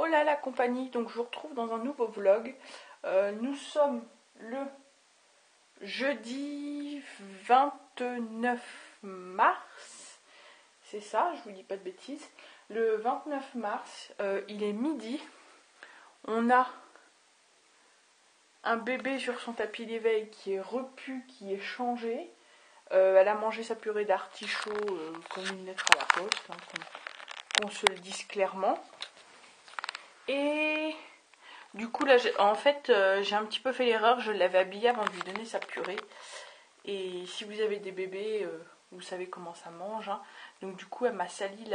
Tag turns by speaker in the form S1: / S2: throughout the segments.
S1: Hola la compagnie, donc je vous retrouve dans un nouveau vlog. Nous sommes le jeudi 29 mars, c'est ça, je vous dis pas de bêtises. Le 29 mars, il est midi, on a un bébé sur son tapis d'éveil qui est repu, qui est changé. Elle a mangé sa purée d'artichaut comme une lettre à la poste, hein, qu'on se le dise clairement. Et du coup là, en fait, j'ai un petit peu fait l'erreur, je l'avais habillée avant de lui donner sa purée. Et si vous avez des bébés, vous savez comment ça mange. Hein. Donc du coup, elle m'a sali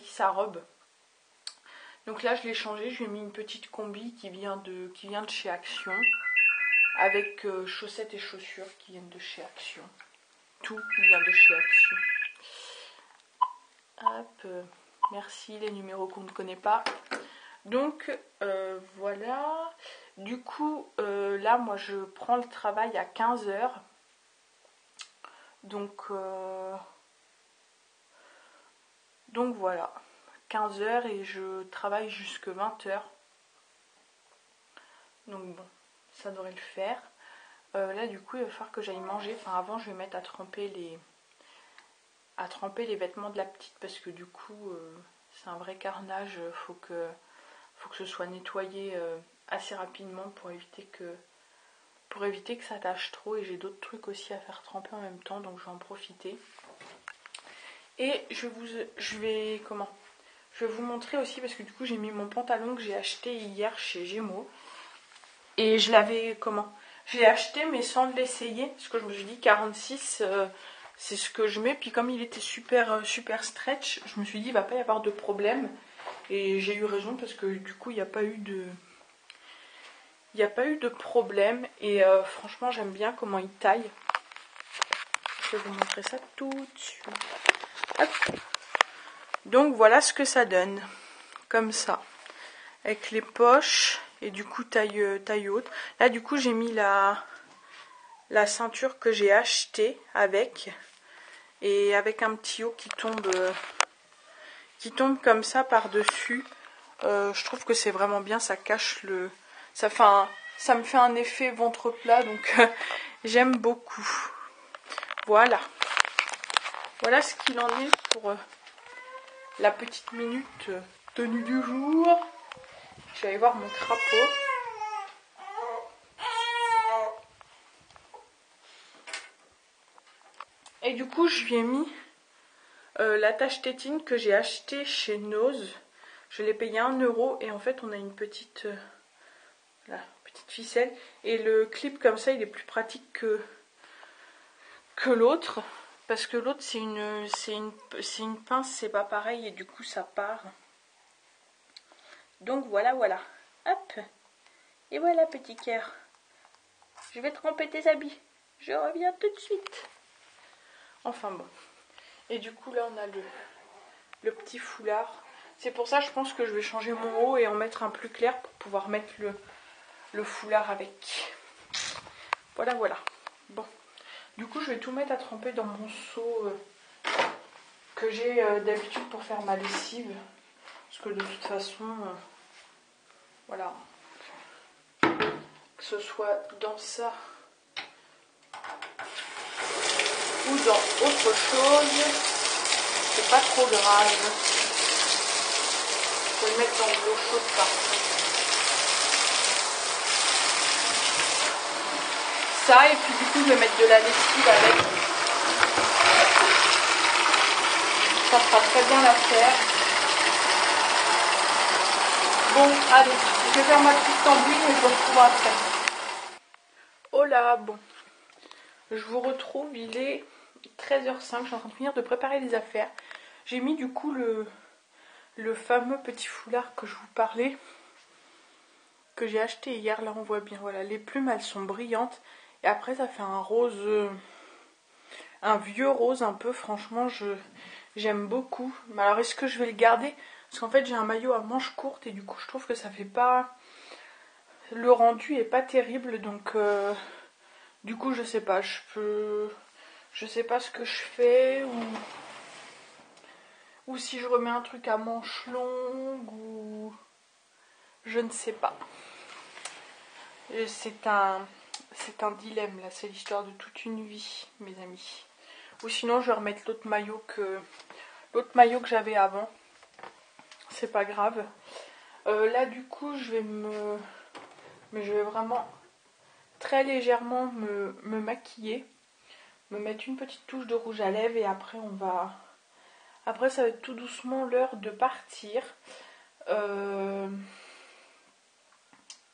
S1: sa robe. Donc là, je l'ai changée, je lui ai mis une petite combi qui vient de chez Action. Avec chaussettes et chaussures qui viennent de chez Action. Tout vient de chez Action. Hop, merci, les numéros qu'on ne connaît pas. Donc voilà, du coup là moi je prends le travail à 15h, donc voilà, 15h et je travaille jusque 20h, donc bon, ça devrait le faire. Là du coup il va falloir que j'aille manger, enfin avant je vais mettre à tremper les vêtements de la petite parce que du coup c'est un vrai carnage, faut que ce soit nettoyé assez rapidement pour éviter que ça tâche trop, et j'ai d'autres trucs aussi à faire tremper en même temps, donc je vais en profiter. Et je vais vous montrer aussi, parce que du coup j'ai mis mon pantalon que j'ai acheté hier chez Gémeaux, et je l'ai acheté mais sans l'essayer, parce que je me suis dit 46 c'est ce que je mets, puis comme il était super stretch, je me suis dit il va pas y avoir de problème. Et j'ai eu raison parce que du coup il n'y a pas eu de problème. Et franchement j'aime bien comment il taille. Je vais vous montrer ça tout de suite. Hop. Donc voilà ce que ça donne. Comme ça. Avec les poches. Et du coup taille haute. Là du coup j'ai mis la ceinture que j'ai achetée avec. Et avec un petit haut qui tombe comme ça par dessus. Je trouve que c'est vraiment bien, ça cache ça me fait un effet ventre plat, donc j'aime beaucoup. Voilà ce qu'il en est pour la petite minute tenue du jour. Je vais aller voir mon crapaud. Et du coup je lui ai mis la tâche tétine que j'ai achetée chez Nose. Je l'ai payé 1 € et en fait on a une petite ficelle, et le clip comme ça il est plus pratique que l'autre, parce que l'autre c'est une pince, c'est pas pareil, et du coup ça part. Donc voilà, hop, et voilà petit cœur, je vais tremper tes habits, je reviens tout de suite. Enfin bon, et du coup là on a le petit foulard. C'est pour ça je pense que je vais changer mon haut et en mettre un plus clair pour pouvoir mettre le foulard avec. Voilà. Bon, du coup je vais tout mettre à tremper dans mon seau que j'ai d'habitude pour faire ma lessive, parce que de toute façon voilà, que ce soit dans ça ou dans autre chose, c'est pas trop grave. Je vais le mettre dans de l'eau chaude partout. Ça, et puis du coup je vais mettre de la lessive avec. Ça fera très bien l'affaire. Bon, allez, je vais faire ma petite tambouille et je vous retrouve après. Oh là, bon. Je vous retrouve, il est 13h05, je suis en train de finir de préparer les affaires. J'ai mis du coup le fameux petit foulard que je vous parlais, que j'ai acheté hier. Là on voit bien, voilà, les plumes elles sont brillantes. Et après ça fait un rose, un vieux rose un peu, franchement j'aime beaucoup. Mais alors est-ce que je vais le garder? Parce qu'en fait j'ai un maillot à manches courtes et du coup je trouve que ça fait pas... Le rendu est pas terrible, donc du coup je sais pas, je sais pas ce que je fais, ou si je remets un truc à manches longues, Je ne sais pas. C'est un dilemme là, c'est l'histoire de toute une vie, mes amis. Ou sinon je vais remettre l'autre maillot que j'avais avant. C'est pas grave. Là du coup je vais vraiment très légèrement me maquiller, me mettre une petite touche de rouge à lèvres et après après ça va être tout doucement l'heure de partir.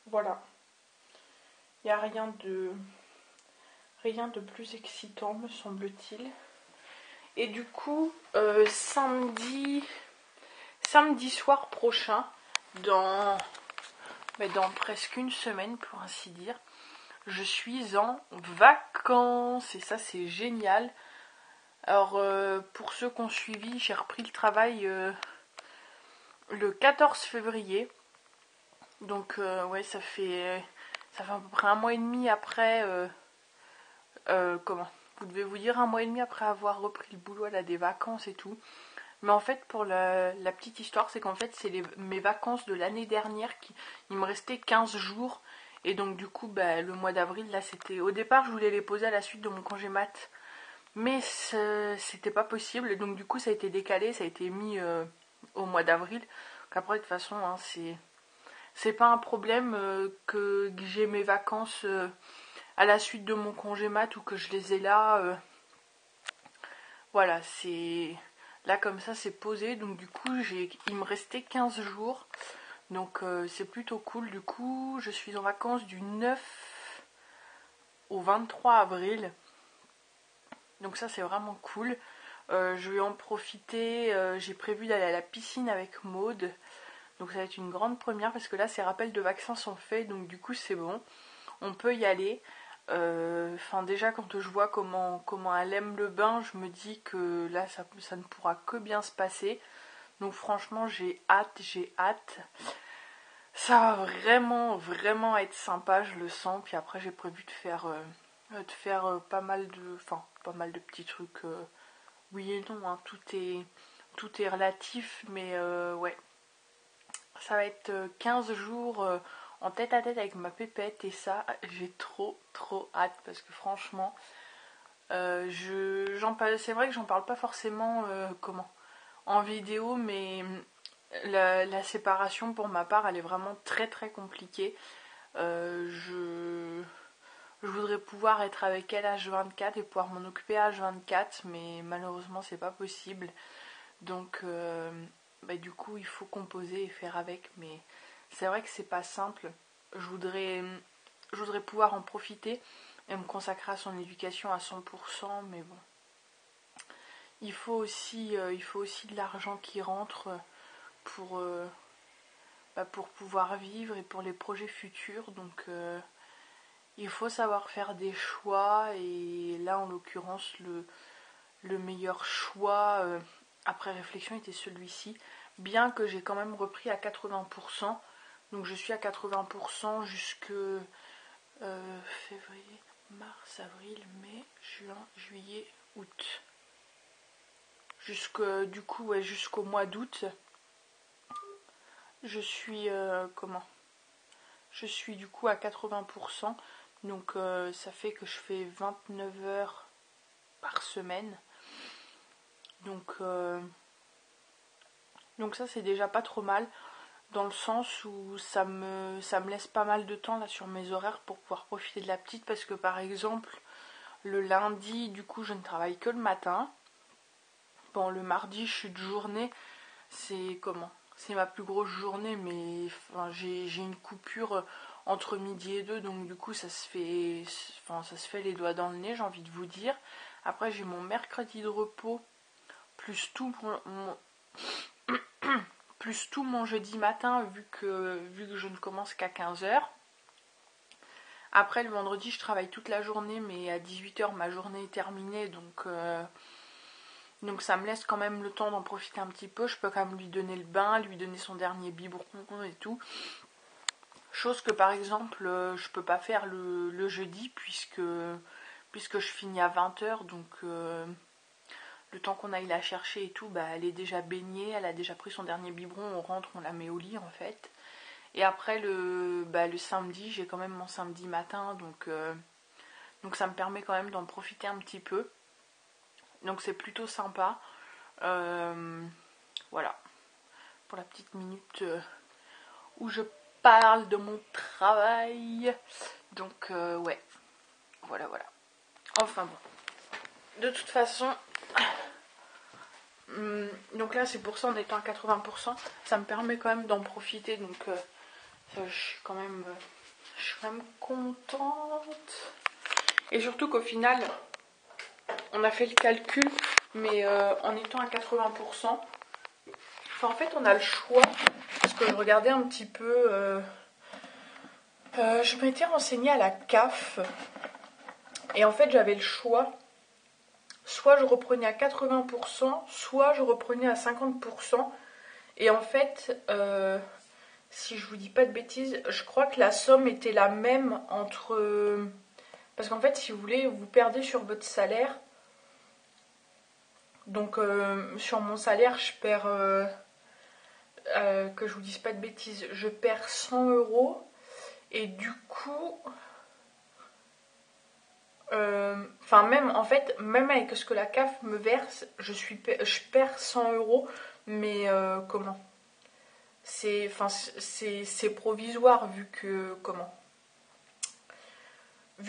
S1: Voilà. Il n'y a rien de plus excitant, me semble-t-il. Et du coup, samedi soir prochain, dans presque une semaine pour ainsi dire, je suis en vacances et ça c'est génial. Alors pour ceux qui ont suivi, j'ai repris le travail le 14 février. Donc ouais, ça fait à peu près un mois et demi après vous devez vous dire un mois et demi après avoir repris le boulot, là, des vacances et tout. Mais en fait, pour la petite histoire, c'est qu'en fait, c'est mes vacances de l'année dernière, il me restait 15 jours. Et donc, du coup, le mois d'avril, là, c'était... Au départ, je voulais les poser à la suite de mon congé mat. Mais c'était pas possible. Et donc, du coup, ça a été décalé, ça a été mis au mois d'avril. Donc après, de toute façon, hein, c'est pas un problème que j'ai mes vacances à la suite de mon congé mat ou que je les ai là. Voilà, c'est... Là, comme ça, c'est posé. Donc, du coup, il me restait 15 jours. Donc, c'est plutôt cool. Du coup, je suis en vacances du 9 au 23 avril. Donc, ça, c'est vraiment cool. Je vais en profiter. J'ai prévu d'aller à la piscine avec Maude. Donc, ça va être une grande première parce que là, ces rappels de vaccins sont faits. Donc, du coup, c'est bon. On peut y aller. Déjà quand je vois comment elle aime le bain, je me dis que là ça ne pourra que bien se passer. Donc franchement j'ai hâte. Ça va vraiment vraiment être sympa, je le sens. Puis après j'ai prévu de faire pas mal de petits trucs. Oui et non, hein, tout est relatif, mais ouais. Ça va être 15 jours en tête à tête avec ma pépette et ça, j'ai trop hâte parce que franchement, c'est vrai que j'en parle pas forcément en vidéo, mais la séparation pour ma part, elle est vraiment très très compliquée. Je voudrais pouvoir être avec elle H24 et pouvoir m'en occuper H24, mais malheureusement c'est pas possible. Donc du coup il faut composer et faire avec, mais c'est vrai que c'est pas simple. Je voudrais pouvoir en profiter et me consacrer à son éducation à 100%, mais bon. Il faut aussi de l'argent qui rentre pour, pour pouvoir vivre et pour les projets futurs. Donc il faut savoir faire des choix et là en l'occurrence le meilleur choix après réflexion était celui-ci, bien que j'ai quand même repris à 80%. Donc je suis à 80% jusque février, mars, avril, mai, juin, juillet, août. Jusqu'au mois d'août. Je suis Je suis du coup à 80%. Donc ça fait que je fais 29 heures par semaine. Donc ça c'est déjà pas trop mal, dans le sens où ça me laisse pas mal de temps là sur mes horaires pour pouvoir profiter de la petite, parce que par exemple le lundi du coup je ne travaille que le matin. Bon, le mardi je suis de journée, c'est ma plus grosse journée, mais j'ai une coupure entre midi et 2, donc du coup ça se fait les doigts dans le nez, j'ai envie de vous dire. Après j'ai mon mercredi de repos plus tout mon jeudi matin, vu que je ne commence qu'à 15h. Après le vendredi je travaille toute la journée, mais à 18h ma journée est terminée, donc ça me laisse quand même le temps d'en profiter un petit peu. Je peux quand même lui donner le bain, lui donner son dernier biberon et tout. Chose que par exemple je peux pas faire le jeudi puisque je finis à 20h, donc le temps qu'on aille la chercher et tout, elle est déjà baignée, elle a déjà pris son dernier biberon, on rentre, on la met au lit en fait. Et après le samedi, j'ai quand même mon samedi matin, donc ça me permet quand même d'en profiter un petit peu. Donc c'est plutôt sympa. Voilà, pour la petite minute où je parle de mon travail. Donc ouais, voilà. Enfin bon, de toute façon, donc là c'est pour ça, en étant à 80%, ça me permet quand même d'en profiter. Donc je suis quand même contente. Et surtout qu'au final, on a fait le calcul, mais en étant à 80%, en fait on a le choix, parce que je regardais un petit peu, je m'étais renseignée à la CAF, et en fait j'avais le choix, soit je reprenais à 80%, soit je reprenais à 50%, et en fait, si je vous dis pas de bêtises, je crois que la somme était la même entre... Parce qu'en fait, si vous voulez, vous perdez sur votre salaire. Donc sur mon salaire, je perds, que je vous dise pas de bêtises, je perds 100 €. Et du coup, même en fait, même avec ce que la CAF me verse, je perds 100 €. Mais comment? C'est provisoire vu que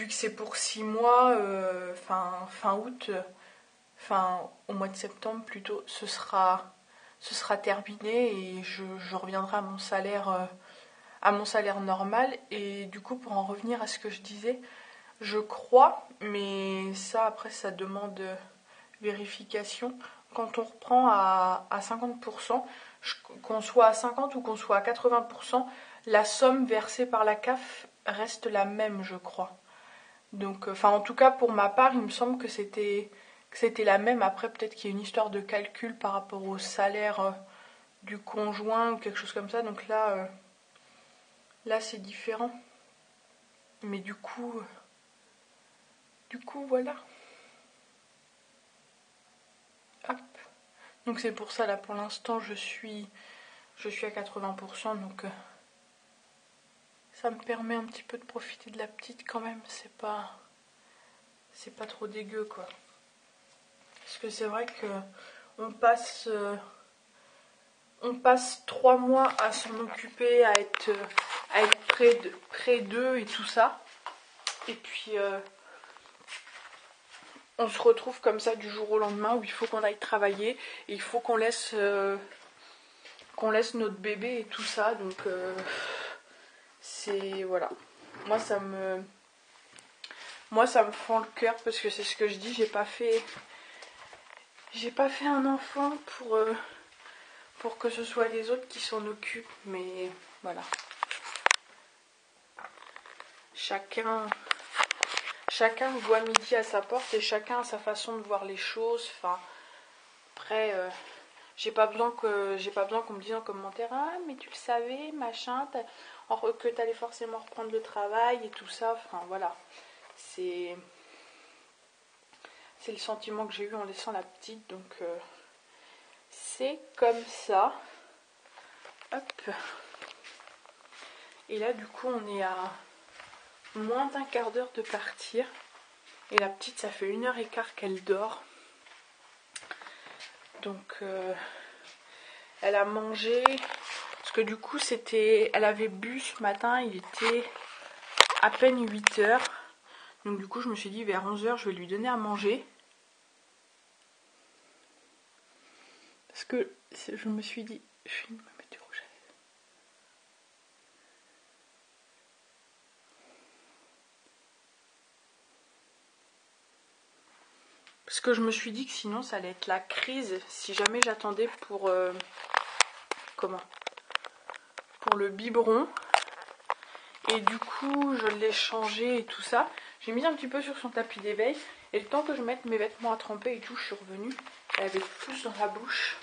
S1: c'est pour 6 mois, fin août, au mois de septembre plutôt, ce sera terminé et je reviendrai à mon salaire normal. Et du coup, pour en revenir à ce que je disais, je crois, mais ça après ça demande vérification, quand on reprend à 50%, qu'on soit à 50 ou qu'on soit à 80%, la somme versée par la CAF reste la même, je crois. Donc, en tout cas, pour ma part, il me semble que c'était la même. Après, peut-être qu'il y a une histoire de calcul par rapport au salaire du conjoint ou quelque chose comme ça. Donc là, c'est différent. Mais du coup, voilà. Hop. Donc c'est pour ça, là, pour l'instant, je suis à 80%. Donc ça me permet un petit peu de profiter de la petite quand même. C'est pas trop dégueu, quoi. Parce que c'est vrai que on passe 3 mois à s'en occuper, à être près d'eux et tout ça. Et puis on se retrouve comme ça du jour au lendemain où il faut qu'on aille travailler et il faut qu'on laisse notre bébé et tout ça. Donc c'est voilà. Moi ça me fend le cœur parce que c'est ce que je dis, j'ai pas fait un enfant pour que ce soit les autres qui s'en occupent, mais voilà. Chacun voit midi à sa porte et chacun a sa façon de voir les choses. Enfin, après, j'ai pas besoin qu'on me dise en commentaire, ah mais tu le savais, machin, que t'allais forcément reprendre le travail et tout ça. Enfin voilà, c'est le sentiment que j'ai eu en laissant la petite, donc c'est comme ça. Hop. Et là du coup on est à moins d'un quart d'heure de partir. Et la petite, ça fait 1h15 qu'elle dort. Donc elle a mangé. Parce que du coup elle avait bu ce matin, il était à peine 8h. Donc du coup je me suis dit vers 11h je vais lui donner à manger. Parce que je me suis dit, je vais me mettre du rouge à lèvres. Parce que je me suis dit que sinon ça allait être la crise si jamais j'attendais pour le biberon. Et du coup je l'ai changé et tout ça. J'ai mis un petit peu sur son tapis d'éveil. Et le temps que je mette mes vêtements à tremper et tout, je suis revenue. Elle avait tous dans la bouche.